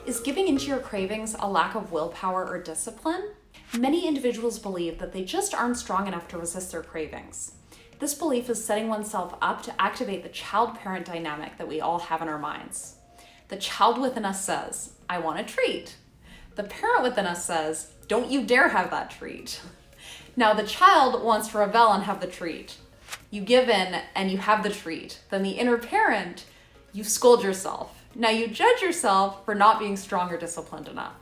Is giving into your cravings a lack of willpower or discipline? Many individuals believe that they just aren't strong enough to resist their cravings. This belief is setting oneself up to activate the child-parent dynamic that we all have in our minds. The child within us says, I want a treat. The parent within us says, don't you dare have that treat. Now the child wants to rebel and have the treat. You give in and you have the treat. Then the inner parent, you scold yourself. Now you judge yourself for not being strong or disciplined enough.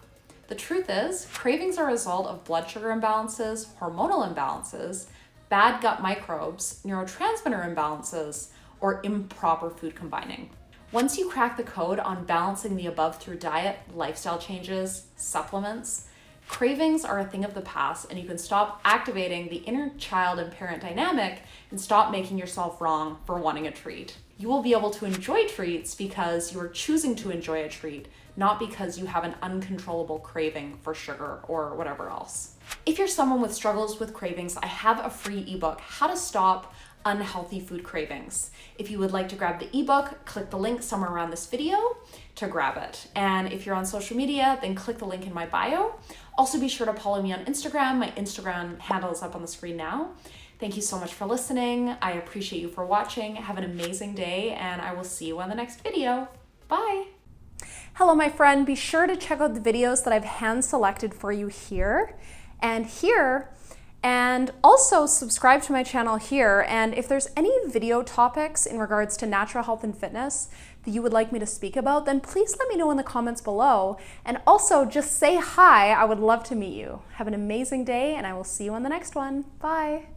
The truth is, cravings are a result of blood sugar imbalances, hormonal imbalances, bad gut microbes, neurotransmitter imbalances, or improper food combining. Once you crack the code on balancing the above through diet, lifestyle changes, supplements, cravings are a thing of the past, and you can stop activating the inner child and parent dynamic and stop making yourself wrong for wanting a treat. You will be able to enjoy treats because you are choosing to enjoy a treat, not because you have an uncontrollable craving for sugar or whatever else. If you're someone with struggles with cravings, I have a free ebook, How to Stop Unhealthy Food Cravings. If you would like to grab the ebook, click the link somewhere around this video to grab it. And if you're on social media, then click the link in my bio. Also be sure to follow me on Instagram. My Instagram handle is up on the screen now. Thank you so much for listening. I appreciate you for watching. Have an amazing day, and I will see you on the next video. Bye. Hello, my friend. Be sure to check out the videos that I've hand selected for you here and here. And also subscribe to my channel here. And if there's any video topics in regards to natural health and fitness that you would like me to speak about, then please let me know in the comments below. And also just say hi. I would love to meet you. Have an amazing day, and I will see you on the next one. Bye.